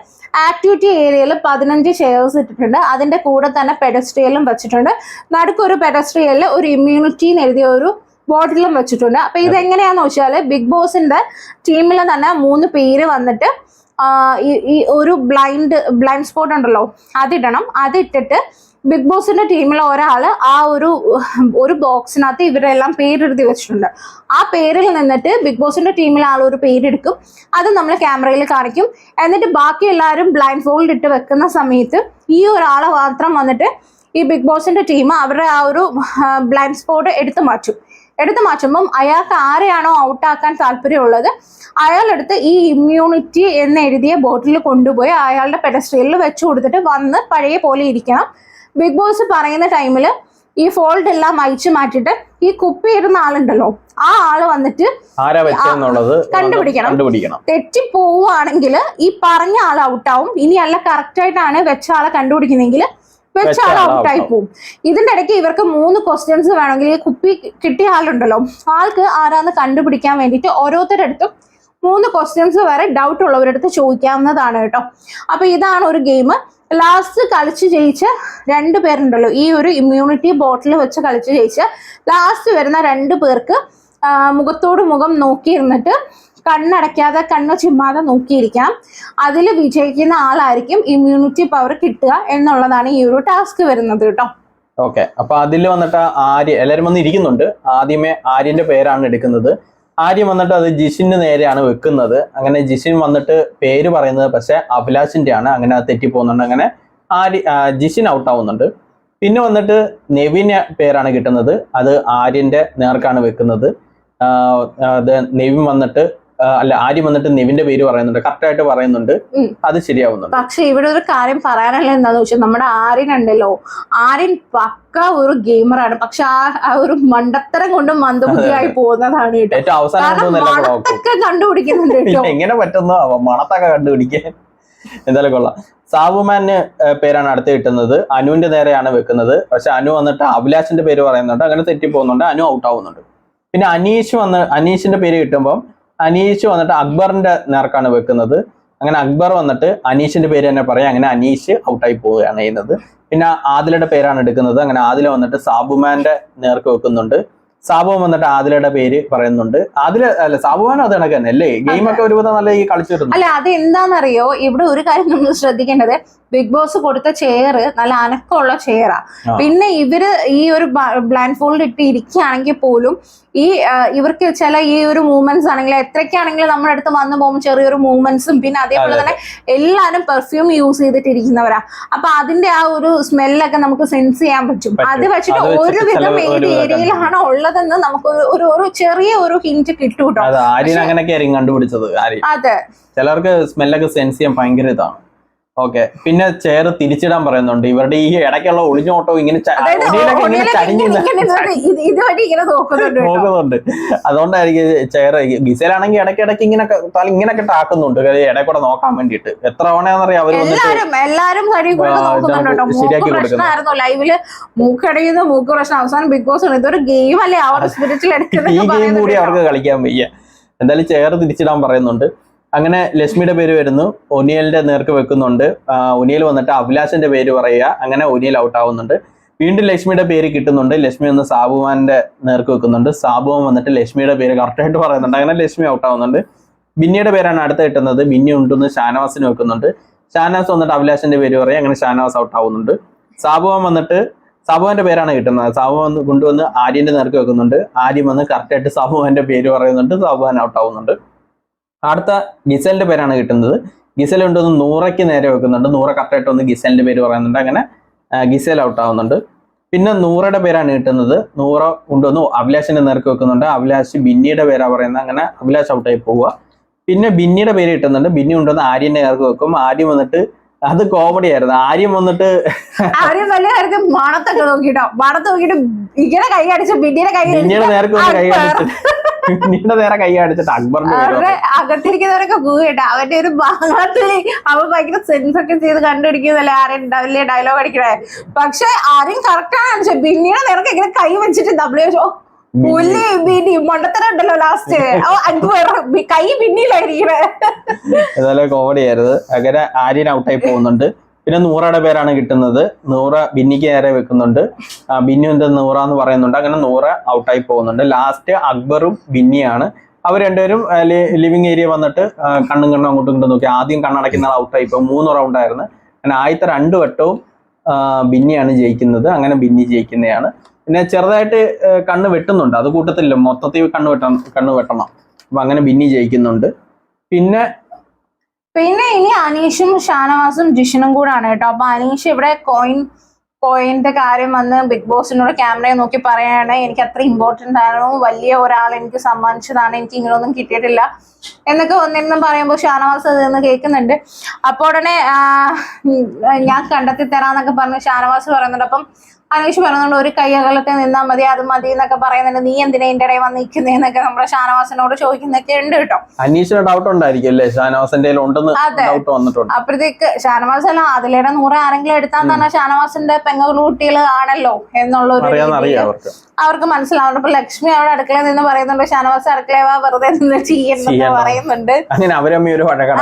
ആക്ടിവിറ്റി ഏരിയയിൽ 15 ചെയർസ് ഇട്ടിട്ടുണ്ട്. അതിന്റെ കൂടെ തന്നെ പെഡസ്ട്രിയലും വെച്ചിട്ടുണ്ട്. നടുക്കൊരു പെഡസ്ട്രിയലിൽ ഒരു ഇമ്മ്യൂണിറ്റി എന്ന് എഴുതിയ ഒരു ബോട്ടിലും വെച്ചിട്ടുണ്ട്. അപ്പൊ ഇതെങ്ങനെയാന്ന് വെച്ചാല് ബിഗ് ബോസിന്റെ ടീമിൽ തന്നെ 3 പേര് വന്നിട്ട് ഈ ഒരു ബ്ലൈൻഡ് സ്പോട്ട് ഉണ്ടല്ലോ അതിടണം. അതിട്ടിട്ട് ബിഗ് ബോസിന്റെ ടീമിലെ ഒരാള് ആ ഒരു ബോക്സിനകത്ത് ഇവരെല്ലാം പേരെഴുതി വെച്ചിട്ടുണ്ട്. ആ പേരിൽ നിന്നിട്ട് ബിഗ് ബോസിന്റെ ടീമിലെ ആൾ ഒരു പേരെടുക്കും. അത് നമ്മൾ ക്യാമറയിൽ കാണിക്കും. എന്നിട്ട് ബാക്കി എല്ലാവരും ബ്ലൈൻഡ് ഫോൾഡ് ഇട്ട് വെക്കുന്ന സമയത്ത് ഈ ഒരാളെ മാത്രം വന്നിട്ട് ഈ ബിഗ് ബോസിന്റെ ടീം അവരുടെ ആ ഒരു ബ്ലൈൻഡ് സ്പോട്ട് എടുത്തു മാറ്റുമ്പം അയാൾക്ക് ആരെയാണോ ഔട്ടാക്കാൻ താല്പര്യമുള്ളത് അയാളെടുത്ത് ഈ ഇമ്മ്യൂണിറ്റി എന്ന് എഴുതിയ ബോട്ടിൽ കൊണ്ടുപോയി അയാളുടെ പെഡസ്ട്രിയലിൽ വെച്ചു കൊടുത്തിട്ട് വന്ന് പഴയ പോലെ ഇരിക്കണം. ബിഗ് ബോസ് പറയുന്ന ടൈമിൽ ഈ ഫോൾഡ് എല്ലാം അയച്ചു മാറ്റിയിട്ട് ഈ കുപ്പി ഇടുന്ന ആളുണ്ടല്ലോ ആ ആള് വന്നിട്ട് കണ്ടുപിടിക്കണം. തെറ്റിപ്പോവുകയാണെങ്കിൽ ഈ പറഞ്ഞ ആൾ ഔട്ടാവും. ഇനി അല്ല കറക്റ്റ് ആയിട്ടാണ് വെച്ച ആളെ കണ്ടുപിടിക്കുന്നെങ്കിൽ വെച്ച ആൾ ഔട്ടായി പോവും. ഇതിന്റെ ഇടയ്ക്ക് ഇവർക്ക് 3 ക്വസ്റ്റ്യൻസ് വേണമെങ്കിൽ ഈ കുപ്പി കിട്ടിയ ആളുണ്ടല്ലോ ആൾക്ക് ആരാന്ന് കണ്ടുപിടിക്കാൻ വേണ്ടിയിട്ട് ഓരോരുത്തരുടെ അടുത്തും 3 ക്വസ്റ്റ്യൻസ് വരെ ഡൗട്ട് ഉള്ളവരടുത്ത് ചോദിക്കാവുന്നതാണ് കേട്ടോ. അപ്പൊ ഇതാണ് ഒരു ഗെയിം. ലാസ്റ്റ് കളിച്ച് ജയിച്ച 2 പേരുണ്ടല്ലോ ഈ ഒരു ഇമ്മ്യൂണിറ്റി ബോട്ടിൽ വെച്ച് കളിച്ച് ജയിച്ച ലാസ്റ്റ് വരുന്ന 2 പേർക്ക് മുഖത്തോട് മുഖം നോക്കിയിരുന്നിട്ട് കണ്ണടയ്ക്കാതെ കണ്ണ് ചിമ്മാതെ നോക്കിയിരിക്കാം. അതിൽ വിജയിക്കുന്ന ആളായിരിക്കും ഇമ്മ്യൂണിറ്റി പവർ കിട്ടുക എന്നുള്ളതാണ് ഈ ഒരു ടാസ്ക് വരുന്നത് കേട്ടോ. ഓക്കെ, അപ്പൊ അതിൽ വന്നിട്ട് എല്ലാവരും വന്ന് ഇരിക്കുന്നുണ്ട്. ആദ്യമേ ആര്യന്റെ പേരാണ് എടുക്കുന്നത്. ആര്യം വന്നിട്ട് അത് ജിഷിന് നേരെയാണ് വെക്കുന്നത്. അങ്ങനെ ജിഷിൻ വന്നിട്ട് പേര് പറയുന്നത് പക്ഷെ അഭിലാഷിന്റെ ആണ്. അങ്ങനെ അത് തെറ്റിപ്പോകുന്നുണ്ട്. അങ്ങനെ ജിഷിൻ ഔട്ടാവുന്നുണ്ട്. പിന്നെ വന്നിട്ട് നെവിന് പേരാണ് കിട്ടുന്നത്. അത് ആര്യന്റെ നേർക്കാണ് വെക്കുന്നത്. അത് നെവിൻ വന്നിട്ട് ആര്യം വന്നിട്ട് നെവിന്റെ പേര് പറയുന്നുണ്ട്, കറക്റ്റ് ആയിട്ട് പറയുന്നുണ്ട്. അത് ശരിയാവുന്നുണ്ട്. പക്ഷെ ഇവിടെ ഒരു കാര്യം പറയാനുള്ള എന്താന്ന് വെച്ചാൽ നമ്മുടെ ആര്യൻ ഉണ്ടല്ലോ, ആര്യൻ പക്ക ഒരു ഗെയിമറാണ്. പക്ഷെ ആ ഒരു മണ്ടത്തരം കൊണ്ട് മന്ദബുദ്ധിയായി പോകുന്നതാണ് ഏറ്റവും അവസാനം കണ്ടുപിടിക്കുന്നുണ്ട്. എങ്ങനെ പറ്റുന്നു മണത്തൊക്കെ കണ്ടുപിടിക്കാൻ. എന്തായാലും കൊള്ളാം. സാബുമാന് പേരാണ് അടുത്ത് കിട്ടുന്നത്. അനുവിന്റെ നേരെയാണ് വെക്കുന്നത്. പക്ഷെ അനു വന്നിട്ട് അഭിലാഷിന്റെ പേര് പറയുന്നുണ്ട്. അങ്ങനെ തെറ്റിപ്പോകുന്നുണ്ട്. അനു ഔട്ടാവുന്നുണ്ട്. പിന്നെ അനീഷിന്റെ പേര് കിട്ടുമ്പോൾ അനീഷ് വന്നിട്ട് അക്ബറിന്റെ നേർക്കാണ് വെക്കുന്നത്. അങ്ങനെ അക്ബർ വന്നിട്ട് അനീഷിന്റെ പേര് തന്നെ പറയാം, അങ്ങനെ അനീഷ് ഔട്ടായി പോവുകയാണ് ചെയ്യുന്നത്. പിന്നെ ആദിലയുടെ പേരാണ് എടുക്കുന്നത്. അങ്ങനെ ആദില വന്നിട്ട് സാബുമാന്റെ നേർക്ക് വെക്കുന്നുണ്ട്. സാബുമാൻ വന്നിട്ട് ആദിലയുടെ പേര് പറയുന്നുണ്ട്. ആദില അല്ല, സാബുമാനും അത് കണക്ക് തന്നെ അല്ലേ, ഗെയിമൊക്കെ ഒരുവിധം നല്ല ഈ കളിച്ചു വരുന്നു. അല്ല, അത് എന്താണെന്നറിയോ, ഇവിടെ ഒരു കാര്യം നമ്മൾ ശ്രദ്ധിക്കേണ്ടത്, ബിഗ് ബോസ് കൊടുത്ത ചെയർ നല്ല അനക്കമുള്ള ചെയറാ. പിന്നെ ഇവര് ഈ ഒരു ബ്ലൈൻഡ് ഫോൾഡ് ഇട്ട് ഇരിക്കുകയാണെങ്കിൽ പോലും ഇവർക്ക് ചില ഈ ഒരു മൂവ്മെന്റ്സ് ആണെങ്കിൽ എത്രയ്ക്കാണെങ്കിലും നമ്മുടെ അടുത്ത് വന്നു പോകും ചെറിയൊരു മൂവ്മെന്റ്സും, പിന്നെ അതേപോലെ തന്നെ എല്ലാരും പെർഫ്യൂം യൂസ് ചെയ്തിട്ടിരിക്കുന്നവരാ. അപ്പൊ അതിന്റെ ആ ഒരു സ്മെല്ലൊക്കെ നമുക്ക് സെൻസ് ചെയ്യാൻ പറ്റും. അത് വെച്ചിട്ട് ഒരുവിധം ഏത് ഏരിയയിലാണോ ഉള്ളതെന്ന് നമുക്ക് ഒരു ചെറിയ ഒരു ഹിന്റ് കിട്ടും കേട്ടോ. അങ്ങനെയൊക്കെ കണ്ടുപിടിച്ചത്. അതെ, ചിലർക്ക് സ്മെല്ലൊക്കെ സെൻസ് ചെയ്യാൻ ഭയങ്കര ഇതാണ്. ഓക്കെ, പിന്നെ ചെയർ തിരിച്ചിടാൻ പറയുന്നുണ്ട്. ഇവരുടെ ഈ ഇടയ്ക്കുള്ള ഒളിഞ്ഞോട്ടോ ഇങ്ങനെ നോക്കുന്നുണ്ട്. അതുകൊണ്ടായിരിക്കും ചെയർ. ഗിസയിലാണെങ്കിൽ ഇടയ്ക്കിടയ്ക്ക് ഇങ്ങനൊക്കെ ടാക്കുന്നുണ്ട് ഇടയിൽ കൂടെ നോക്കാൻ വേണ്ടിട്ട്. എത്ര തവണയാണെന്നറിയാം അവര് ശരിയാക്കി കൊടുക്കുന്നത്. ലൈവില് മൂക്കടയുന്ന മൂക്ക് പ്രശ്നം അവസാനം ബിഗ് ബോസ് ഇതൊരു ഗെയിം അല്ലേ, ഈ ഗെയിം കൂടി അവർക്ക് കളിക്കാൻ വയ്യ. എന്തായാലും ചെയർ തിരിച്ചിടാൻ പറയുന്നുണ്ട്. അങ്ങനെ ലക്ഷ്മിയുടെ പേര് വരുന്നു, ഒനിയലിന്റെ നേർക്ക് വെക്കുന്നുണ്ട്. ഒനിയൽ വന്നിട്ട് അഭിലാഷിന്റെ പേര് പറയുക. അങ്ങനെ ഒനിയൽ ഔട്ട് ആവുന്നുണ്ട്. വീണ്ടും ലക്ഷ്മിയുടെ പേര് കിട്ടുന്നുണ്ട്. ലക്ഷ്മി ഒന്ന് സാബുമാന്റെ നേർക്ക് വെക്കുന്നുണ്ട്. സാബുമാൻ വന്നിട്ട് ലക്ഷ്മിയുടെ പേര് കറക്റ്റായിട്ട് പറയുന്നുണ്ട്. അങ്ങനെ ലക്ഷ്മി ഔട്ട് ആവുന്നുണ്ട്. ബിന്നിയുടെ പേരാണ് അടുത്ത് കിട്ടുന്നത്. ബിന്നി ഉണ്ടെന്ന് ഷാനവാസിന് വെക്കുന്നുണ്ട്. ഷാനവാസ് വന്നിട്ട് അഭിലാഷിന്റെ പേര് പറയുക. അങ്ങനെ ഷാനവാസ് ഔട്ട് ആവുന്നുണ്ട്. സാബുമാൻ വന്നിട്ട് സാബുമാന്റെ പേരാണ് കിട്ടുന്നത്. സാബുമാൻ കൊണ്ടുവന്ന് ആര്യന്റെ നേർക്ക് വെക്കുന്നുണ്ട്. ആര്യം വന്ന് കറക്റ്റായിട്ട് സാബുമാന്റെ പേര് പറയുന്നുണ്ട്. സാബുമാൻ ഔട്ട് ആവുന്നുണ്ട്. അടുത്ത ഗിസലിന്റെ പേരാണ് കിട്ടുന്നത്. ഗിസൽ കൊണ്ടുവന്ന് നൂറയ്ക്ക് നേരെ വെക്കുന്നുണ്ട്. നൂറ കറക്റ്റായിട്ട് വന്ന് ഗിസലിന്റെ പേര് പറയുന്നുണ്ട്. അങ്ങനെ ഗിസൽ ഔട്ട് ആവുന്നുണ്ട്. പിന്നെ നൂറയുടെ പേരാണ് കിട്ടുന്നത്. നൂറ കൊണ്ടുവന്ന് അഭിലാഷിന്റെ നേർക്ക് വെക്കുന്നുണ്ട്. അഭിലാഷ് ബിന്നിയുടെ പേരാ പറയുന്നത്. അങ്ങനെ അഭിലാഷ് ഔട്ടായി പോവുക. പിന്നെ ബിന്നിയുടെ പേര് കിട്ടുന്നുണ്ട്. ബിന്നി കൊണ്ടുവന്ന് ആര്യന്റെ നേർക്ക് വെക്കും. ആര്യം വന്നിട്ട് അത് കോമഡി ആയിരുന്നു. ആര്യം വന്നിട്ട് വലിയ കാര്യത്തിൽ മണത്തൊക്കെ നോക്കിട്ടോ, മണത്ത് നോക്കിട്ട് ഇങ്ങനെ കൈ അടിച്ച് ബിന്നിയുടെ നേർക്ക് കൈ അടിച്ചിട്ട് പിന്നീട് നേരെ കൈ അടിച്ചിട്ട് അക്ബറിന്റെ അകത്തിരിക്കുന്നവരൊക്കെ പോകട്ടെ. അവന്റെ ഒരു ഭാഗത്ത് അവൻ ഭയങ്കര സെൻസ് ഒക്കെ ചെയ്ത് കണ്ടുപിടിക്കുന്നല്ലേ ആരും വലിയ ഡയലോഗ് അടിക്കണേ. പക്ഷെ ആരും കറക്റ്റ് ആണ്. പിന്നീട് നേരത്തെ ഇങ്ങനെ കൈ വെച്ചിട്ട് പുല്ലി ബിന്നി മണ്ടത്തരം ഉണ്ടല്ലോ ലാസ്റ്റ് കൈ പിന്നിലായിരിക്കണേ. അതുപോലെ കോമഡി ആയിരുന്നു. അങ്ങനെ ആര്യൻ ഔട്ടായി പോകുന്നുണ്ട്. പിന്നെ നൂറയുടെ പേരാണ് കിട്ടുന്നത്. നൂറ ബിന്നിക്ക് നേരെ വെക്കുന്നുണ്ട്. ബിന്നി എന്താ നൂറ എന്ന് പറയുന്നുണ്ട്. അങ്ങനെ നൂറ ഔട്ടായി പോകുന്നുണ്ട്. ലാസ്റ്റ് അക്ബറും ബിന്നിയാണ്. അവർ രണ്ടുപേരും ലിവിംഗ് ഏരിയ വന്നിട്ട് കണ്ണും അങ്ങോട്ടും ഇങ്ങോട്ടും നോക്കി. ആദ്യം കണ്ണടയ്ക്കുന്ന ഔട്ടായി പോകും. 3 റൗണ്ടായിരുന്നു. അങ്ങനെ ആദ്യത്തെ 2 വട്ടവും ബിന്നിയാണ് ജയിക്കുന്നത്. അങ്ങനെ ബിന്നി ജയിക്കുന്നതാണ്. പിന്നെ ചെറുതായിട്ട് കണ്ണ് വെട്ടുന്നുണ്ട്. അത് കൂട്ടത്തില്ല, മൊത്തത്തിൽ കണ്ണ് വെട്ടണം. അപ്പൊ അങ്ങനെ ബിന്നി ജയിക്കുന്നുണ്ട്. പിന്നെ ഇനി അനീഷും ഷാനവാസും ജിഷനും കൂടാണ് കേട്ടോ. അപ്പൊ അനീഷ് ഇവിടെ കോയിന്റെ കാര്യം വന്ന് ബിഗ് ബോസിനോട് ക്യാമറയെ നോക്കി പറയാണ്, എനിക്ക് അത്ര ഇമ്പോർട്ടന്റ് ആയിരുന്നു, വലിയ ഒരാൾ എനിക്ക് സമ്മാനിച്ചതാണ്, എനിക്ക് ഇങ്ങനൊന്നും കിട്ടിയിട്ടില്ല എന്നൊക്കെ ഒന്നിരുന്നും പറയുമ്പോൾ ഷാനവാസ് അതെന്ന് കേൾക്കുന്നുണ്ട്. അപ്പൊ ഉടനെ ഞാൻ കണ്ടെത്തി തരാന്നൊക്കെ പറഞ്ഞ് ഷാനവാസ് പറയുന്നുണ്ട്. അപ്പം അനീഷ് പറയുന്നുണ്ട്, ഒരു കൈ അകലത്തിൽ നിന്നാൽ മതി, അത് മതി എന്നൊക്കെ പറയുന്നുണ്ട്. നീ എന്തിനാ എന്റെ ഇടയിൽ വന്ന് നിൽക്കുന്നതെന്നൊക്കെ നമ്മുടെ ഷാനവാസിനോട് ചോദിക്കുന്നൊക്കെ ഉണ്ട് കേട്ടോ. അനീഷിന് ഡൗട്ട് ഉണ്ടായിരിക്കും അല്ലേ, ഷാനവാസിന്റെ അപ്പോഴത്തേക്ക് ഷാനവാസ് അല്ല അതിലേറെ 100 ആരെങ്കിലും എടുത്താൽ തന്നെ ഷാനവാസിന്റെ പെങ്ങളുട്ടികൾ ആണല്ലോ എന്നുള്ളൊരു അവർക്ക് മനസ്സിലാവുന്നുണ്ട്. അപ്പൊ ലക്ഷ്മി അവിടെ അടുക്കളയിൽ നിന്ന് പറയുന്നുണ്ട്, ഷാനവാസ് അടുക്കള വെറുതെ നിന്ന് ചെയ്യുന്നെന്ന് പറയുന്നുണ്ട്.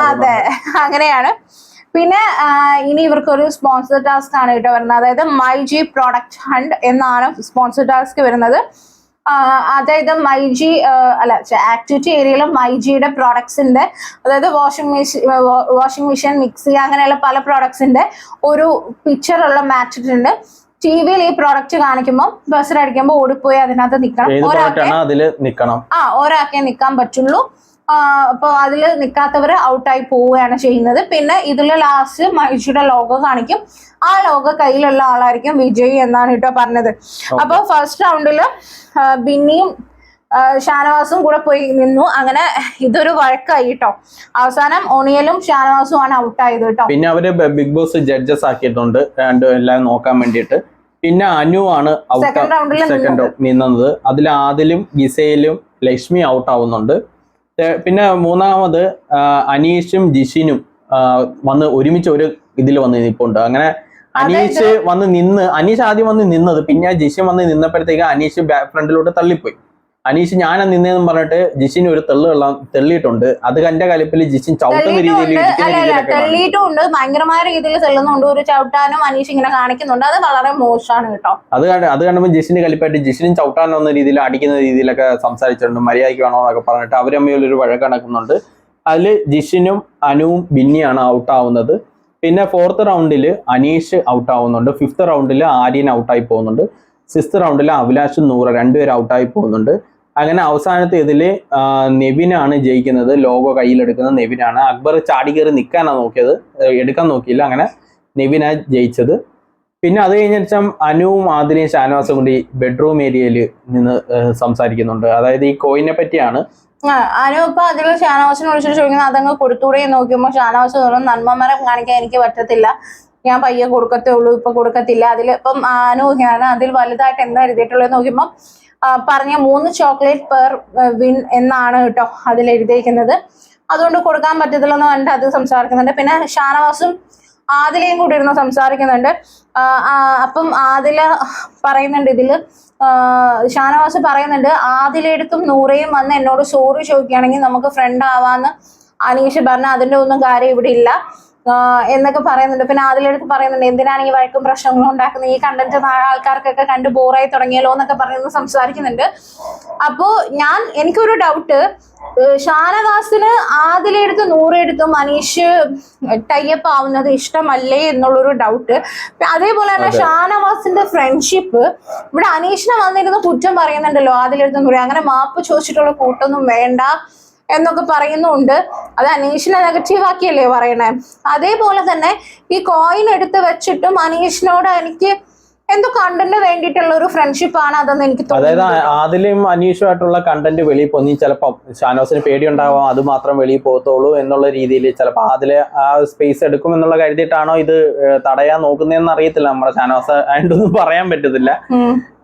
അതെ, അങ്ങനെയാണ്. പിന്നെ ഇനി ഇവർക്കൊരു സ്പോൺസർ ടാസ്ക് ആണ് കേട്ടോ വരുന്നത്. അതായത് മൈജി പ്രോഡക്റ്റ് ഹണ്ട് എന്നാണ് സ്പോൺസർ ടാസ്ക് വരുന്നത്. അതായത് മൈജി ആക്ടിവിറ്റി ഏരിയയിൽ മൈജിയുടെ പ്രോഡക്ട്സിന്റെ, അതായത് വാഷിംഗ് മെഷീൻ, മിക്സി, അങ്ങനെയുള്ള പല പ്രോഡക്ട്സിന്റെ ഒരു പിക്ചറുള്ള മാറ്റ് ഇട്ടുണ്ട്. ടിവിയിൽ ഈ പ്രോഡക്റ്റ് കാണിക്കുമ്പോൾ ബസർ അടിക്കുമ്പോൾ ഓടിപ്പോയി അതിനകത്ത് നിൽക്കണം. ഒരാൾക്കേ നിൽക്കാൻ പറ്റുള്ളൂ. അപ്പൊ അതില് നിൽക്കാത്തവര് ഔട്ടായി പോവുകയാണ് ചെയ്യുന്നത്. പിന്നെ ഇതില് ലാസ്റ്റ് മൈജിയുടെ ലോഗോ കാണിക്കും. ആ ലോഗോ കയ്യിലുള്ള ആളായിരിക്കും വിജയ് എന്നാണ് കേട്ടോ പറഞ്ഞത്. അപ്പൊ ഫസ്റ്റ് റൗണ്ടില് ബിന്നിയും ഷാനവാസും കൂടെ പോയി നിന്നു. അങ്ങനെ ഇതൊരു വഴക്കായി കേട്ടോ. അവസാനം ഒണിയലും ഷാനവാസും ആണ് ഔട്ടായത് കേട്ടോ. പിന്നെ അവര് ബിഗ് ബോസ് ജഡ്ജസ് ആക്കിയിട്ടുണ്ട് എല്ലാം നോക്കാൻ വേണ്ടിയിട്ട്. പിന്നെ അനു ആണ് സെക്കൻഡ് റൗണ്ടിൽ നിന്നത്. അതിൽ ആദിലും ഗിസയിലും ലക്ഷ്മി ഔട്ട് ആവുന്നുണ്ട്. പിന്നെ മൂന്നാമത് അനീഷും ജിഷിനും വന്ന് ഒരുമിച്ച് ഒരു ഇതിൽ വന്ന് നിൽപ്പുണ്ട്. അങ്ങനെ അനീഷ് ആദ്യം വന്ന് നിന്നത്, പിന്നെ ജിഷൻ വന്ന് നിന്നപ്പോഴത്തേക്ക് അനീഷ് ഫ്രണ്ടിലോട്ട് തള്ളിപ്പോയി. അനീഷ് ഞാൻ നിന്നേന്നും പറഞ്ഞിട്ട് ജിഷിന് ഒരു തെള്ളിയിട്ടുണ്ട്. അത് കണ്ട കലിപ്പിൽ ജിഷിൻ ചവിട്ടുന്ന രീതിയിൽ തെള്ളിയിട്ടുണ്ട്, ഭയങ്കരമായ രീതിയിൽ തെള്ളുന്നുണ്ട്. ഒരു ചവിട്ടാനും അനീഷ് ഇങ്ങനെ കാണിക്കുന്നുണ്ട്. അത് വളരെ മോശമാണ് കേട്ടോ. അത് കണ്ടുമ്പോൾ ജിഷിന് കലിപ്പായിട്ട് ജിഷിനും ചവിട്ടാനെന്ന രീതിയിൽ അടിക്കുന്ന രീതിയിലൊക്കെ സംസാരിച്ചിട്ടുണ്ട്. മര്യാദയ്ക്ക് വേണോ എന്നൊക്കെ പറഞ്ഞിട്ട് അവർ തമ്മിൽ ഒരു വഴക്ക് നടക്കുന്നുണ്ട്. അതിൽ ജിഷിനും അനുവും ബിന്നിയാണ് ഔട്ടാവുന്നത്. പിന്നെ 4th റൗണ്ടിൽ അനീഷ് ഔട്ടാവുന്നുണ്ട്. 5th റൗണ്ടിൽ ആര്യൻ ഔട്ടായി പോകുന്നുണ്ട്. 6th റൗണ്ടിൽ അഭിലാഷും നൂറ രണ്ടുപേരും ഔട്ടായി പോകുന്നുണ്ട്. അങ്ങനെ അവസാനത്തെ ഇതില് നെവിനാണ് ജയിക്കുന്നത്. ലോഗോ കയ്യിലെടുക്കുന്നത് നെവിനാണ്. അക്ബർ ചാടി കയറി നിൽക്കാനാണ് നോക്കിയത്, എടുക്കാൻ നോക്കിയില്ല. അങ്ങനെ നെവിനാ ജയിച്ചത്. പിന്നെ അത് കഴിഞ്ഞ ശേഷം അനുവും ആദിലയും ഷാനവാസും കൂടി ബെഡ്റൂം ഏരിയയിൽ നിന്ന് സംസാരിക്കുന്നുണ്ട്. അതായത് ഈ കോയിനെ പറ്റിയാണ്. അനു ഇപ്പൊ അതിൽ ഷാനവാസിനെ വിളിച്ചിട്ട് ചോദിക്കുന്നത് അതങ്ങ് കൊടുത്തൂടെ നോക്കുമ്പോൾ ഷാനവാസ് തോന്നുന്നു നന്മമരം കാണിക്കാൻ എനിക്ക് പറ്റത്തില്ല, ഞാൻ പയ്യെ കൊടുക്കത്തേ ഉള്ളൂ, ഇപ്പൊ കൊടുക്കത്തില്ല. അതിൽ ഇപ്പം അനു അതിൽ വലുതായിട്ട് എന്താ എഴുതിയിട്ടുള്ളത് നോക്കുമ്പോൾ പറഞ്ഞ 3 ചോക്ലേറ്റ് പെർ വിൻ എന്നാണ് കേട്ടോ അതിൽ എഴുതിയിരിക്കുന്നത്. അതുകൊണ്ട് കൊടുക്കാൻ പറ്റത്തില്ലെന്ന് പറഞ്ഞിട്ട് അത് സംസാരിക്കുന്നുണ്ട്. പിന്നെ ഷാനവാസും ആദിലയും കൂടി ഇരുന്ന് സംസാരിക്കുന്നുണ്ട്. അപ്പം ആദില പറയുന്നുണ്ട്, ഇതില് ഷാനവാസ് പറയുന്നുണ്ട് ആദിലയെടുത്തും നൂറയും വന്ന് എന്നോട് സോറി ചോദിക്കുകയാണെങ്കിൽ നമുക്ക് ഫ്രണ്ട് ആവാന്ന് അനീഷ് പറഞ്ഞ അതിന്റെ ഒന്നും കാര്യം ഇവിടെ ഇല്ല എന്നൊക്കെ പറയുന്നുണ്ട്. പിന്നെ അതിലെടുത്ത് പറയുന്നുണ്ട് എന്തിനാണ് ഈ വഴക്കും പ്രശ്നങ്ങളും ഉണ്ടാക്കുന്നത്, ഈ കണ്ടന്റ് ആൾക്കാർക്കൊക്കെ കണ്ട് ബോറായി തുടങ്ങിയല്ലോ എന്നൊക്കെ പറഞ്ഞ് സംസാരിക്കുന്നുണ്ട്. അപ്പോ എനിക്കൊരു ഡൗട്ട്, ഷാനവാസിന് ആദിലെടുത്ത് നൂറെടുത്തും അനീഷ് ടൈപ്പ് ആവുന്നത് ഇഷ്ടമല്ലേ എന്നുള്ളൊരു ഡൗട്ട്. അതേപോലെ തന്നെ ഷാനവാസിന്റെ ഫ്രണ്ട്ഷിപ്പ് ഇവിടെ അനീഷിനെ വന്നിരുന്ന് കുറ്റം പറയുന്നുണ്ടല്ലോ ആദിലെടുത്ത് നൂറ്, അങ്ങനെ മാപ്പ് ചോദിച്ചിട്ടുള്ള കൂട്ടൊന്നും വേണ്ട എന്നൊക്കെ പറയുന്നുണ്ട്. അത് അനീഷിനെ നെഗറ്റീവ് ആക്കിയല്ലേ പറയണേ. അതേപോലെ തന്നെ ഈ കോയിൻ എടുത്ത് വെച്ചിട്ടും അനീഷിനോട് എനിക്ക് എന്തോ കണ്ടന്റ് വേണ്ടിയിട്ടുള്ള ഒരു ഫ്രണ്ട്ഷിപ്പ് ആണ് അതെന്ന് എനിക്ക് തോന്നുന്നു. അതായത് ആദിലും അനീഷുമായിട്ടുള്ള കണ്ടന്റ് വെളിയിൽ പോന്നി ചിലപ്പോൾ ഷാനവാസിന് പേടിയുണ്ടാവാം, അത് മാത്രം വെളിയിൽ പോകത്തുള്ളൂ എന്നുള്ള രീതിയിൽ ചിലപ്പോൾ അതില് ആ സ്പേസ് എടുക്കും എന്നുള്ള കരുതിയിട്ടാണോ ഇത് തടയാൻ നോക്കുന്നതെന്ന് അറിയത്തില്ല. നമ്മുടെ ഷാനവാസ് ആയിട്ടൊന്നും പറയാൻ പറ്റത്തില്ല.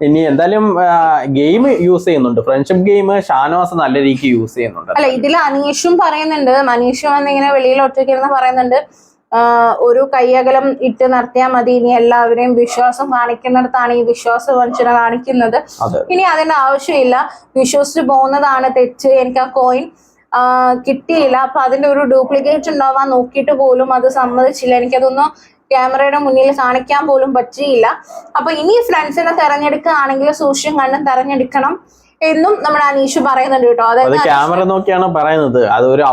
ഇനി എന്തായാലും ഗെയിം യൂസ് ചെയ്യുന്നുണ്ട്, ഫ്രണ്ട്ഷിപ്പ് ഗെയിം ഷാനവാസ് നല്ല രീതിക്ക് യൂസ് ചെയ്യുന്നുണ്ട്. അല്ല ഇതിൽ അനീഷും പറയുന്നുണ്ട്, അനീഷും വന്നിങ്ങനെ വെളിയിൽ ഒറ്റയ്ക്കിരുന്ന് പറയുന്നുണ്ട് ഒരു കയ്യകലം ഇട്ട് നടത്തിയാൽ മതി, ഇനി എല്ലാവരെയും വിശ്വാസം കാണിക്കുന്നിടത്താണ് ഈ വിശ്വാസ വഞ്ചന കാണിക്കുന്നത്, ഇനി അതിന്റെ ആവശ്യമില്ല, വിശ്വസിച്ച് പോകുന്നതാണ് തെറ്റ്, എനിക്ക് ആ കോയിൻ കിട്ടിയില്ല, അപ്പൊ അതിന്റെ ഒരു ഡ്യൂപ്ലിക്കേറ്റ് ഉണ്ടാവാൻ നോക്കിയിട്ട് പോലും അത് സമ്മതിച്ചില്ല, എനിക്കതൊന്നും ക്യാമറയുടെ മുന്നിൽ കാണിക്കാൻ പോലും പറ്റിയില്ല, അപ്പൊ ഇനി ഫ്രണ്ട്സിനെ തെരഞ്ഞെടുക്കുകയാണെങ്കിൽ സൂക്ഷ്യം കണ്ടും തെരഞ്ഞെടുക്കണം എന്നും നമ്മുടെ അനീഷ് പറയുന്നുണ്ട് കേട്ടോ. അത് ക്യാമറ നോക്കിയാണ് പറയുന്നത്. അതൊരു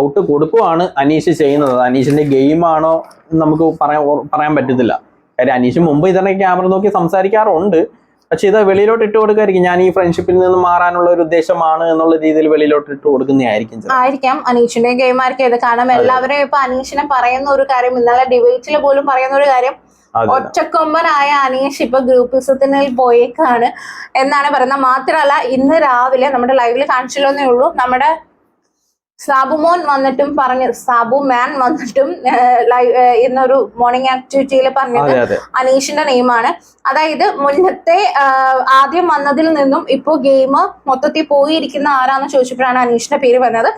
ഔട്ട് കൊടുക്കുവാണ് അനീഷ് ചെയ്യുന്നത്. അനീഷിന്റെ ഗെയിമാണോ നമുക്ക് പറയാൻ പറ്റത്തില്ല. കാര്യം അനീഷ് മുമ്പ് ഇതന്നെ ക്യാമറ നോക്കി സംസാരിക്കാറുണ്ട്. പക്ഷെ ഇത് വെളിയിലോട്ട് ഇട്ട് കൊടുക്കായിരിക്കും, ഞാൻ ഈ ഫ്രണ്ട്ഷിപ്പിൽ നിന്ന് മാറാനുള്ള ഒരു ഉദ്ദേശമാണ് എന്നുള്ള രീതിയിൽ വെളിയിലോട്ട് ഇട്ട് കൊടുക്കുന്നതായിരിക്കും. അനീഷിന്റെ ഗെയിം ആയിരിക്കും ഇത്. കാരണം എല്ലാവരും ഇപ്പൊ അനീഷിനെ പറയുന്ന ഒരു കാര്യം, ഇന്നലെ ഡിബേറ്റിൽ പോലും പറയുന്ന ഒരു കാര്യം, ഒറ്റക്കൊമ്പനായ അനീഷ് ഇപ്പൊ ഗ്രൂപ്പിസത്തിന് പോയേക്കാണ് എന്നാണ് പറയുന്നത്. മാത്രമല്ല ഇന്ന് രാവിലെ നമ്മുടെ ലൈവില് കാണിച്ചല്ലോന്നേ ഉള്ളൂ, നമ്മുടെ സാബുമോൻ വന്നിട്ടും സാബുമാൻ വന്നിട്ടും ഇന്നൊരു മോർണിംഗ് ആക്ടിവിറ്റിയിൽ പറഞ്ഞത് അനീഷിന്റെ നെയിമാണ്. അതായത് മുന്നത്തെ ആദ്യം വന്നതിൽ നിന്നും ഇപ്പോ ഗെയിം മൊത്തത്തിൽ പോയിരിക്കുന്ന ആരാന്ന് ചോദിച്ചപ്പോഴാണ് അനീഷിന്റെ പേര് പറഞ്ഞത്.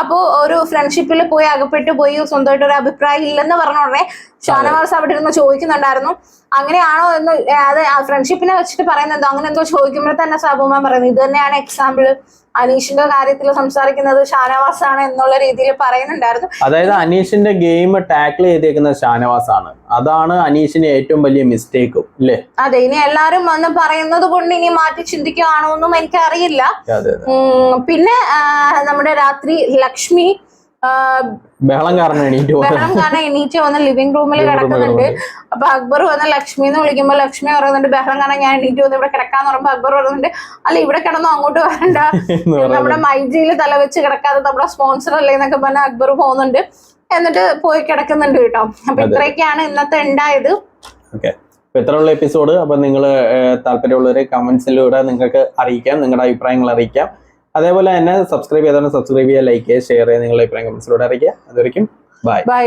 അപ്പോ ഒരു ഫ്രണ്ട്ഷിപ്പിൽ പോയി അകപ്പെട്ടു പോയി സ്വന്തമായിട്ട് ഒരു അഭിപ്രായം ഇല്ലെന്ന് പറഞ്ഞ ഉടനെ ഷാനവാസ് അവിടെ ഇരുന്ന് ചോദിക്കുന്നുണ്ടായിരുന്നു അങ്ങനെയാണോ എന്ന്. അത് ഫ്രണ്ട്ഷിപ്പിനെ വെച്ചിട്ട് പറയുന്നത് അങ്ങനെ എന്തോ ചോദിക്കുമ്പോൾ തന്നെ സാബുമാൻ പറയുന്നത് ഇത് തന്നെയാണ് എക്സാമ്പിൾ, അനീഷിന്റെ കാര്യത്തിൽ സംസാരിക്കുന്നത് ഷാനവാസ് ആണ് എന്നുള്ള രീതിയിൽ പറയുന്നുണ്ടായിരുന്നു. അതായത് അനീഷിന്റെ ഗെയിം ടാക്കിൾ ചെയ്തേക്കുന്നത് ഷാനവാസ് ആണ്, അതാണ് അനീഷിന് ഏറ്റവും വലിയ മിസ്റ്റേക്കും അല്ലേ? അതെ, ഇനി എല്ലാരും വന്ന് പറയുന്നത് കൊണ്ട് ഇനി മാറ്റി ചിന്തിക്കുകയാണോ എന്നും എനിക്കറിയില്ല. പിന്നെ നമ്മുടെ രാത്രി ലക്ഷ്മി ബഹളം കാരണം എണീറ്റ് വന്ന് ലിവിംഗ് റൂമിൽ കിടക്കുന്നുണ്ട്. അപ്പൊ അക്ബർ വന്ന് ലക്ഷ്മി എന്ന് വിളിക്കുമ്പോൾ ലക്ഷ്മി പറയുന്നുണ്ട് ബഹളം കാരണം ഞാൻ എണീറ്റ് വന്ന് ഇവിടെ കിടക്കാന്ന് പറയുമ്പോ അക്ബർ പറയുന്നുണ്ട് അല്ല ഇവിടെ കിടന്നോ അങ്ങോട്ട് വരണ്ട, നമ്മുടെ മൈജിയിൽ തല വെച്ച് കിടക്കാതെ നമ്മുടെ സ്പോൺസർ അല്ലേ എന്നൊക്കെ പറഞ്ഞ അക്ബർ പോകുന്നുണ്ട്. എന്നിട്ട് പോയി കിടക്കുന്നുണ്ട് കേട്ടോ. അപ്പൊ ഇത്രയൊക്കെയാണ് ഇന്നത്തെ ഉണ്ടായത്. ഇത്രയുള്ള എപ്പിസോഡ്. അപ്പൊ നിങ്ങൾ താല്പര്യമുള്ളവരെ കമന്റ്സിലൂടെ നിങ്ങൾക്ക് അറിയിക്കാം, നിങ്ങളുടെ അഭിപ്രായങ്ങൾ അറിയിക്കാം. അതേപോലെ തന്നെ സബ്സ്ക്രൈബ് ചെയ്താണ് സബ്സ്ക്രൈബ് ചെയ്യുക, ലൈക്ക് ചെയ്യുക, ഷെയർ ചെയ്യുക, നിങ്ങളുടെ അഭിപ്രായം കമന്റ്സിലൂടെ അറിയിക്കുക. അതുവരെയും ബൈ.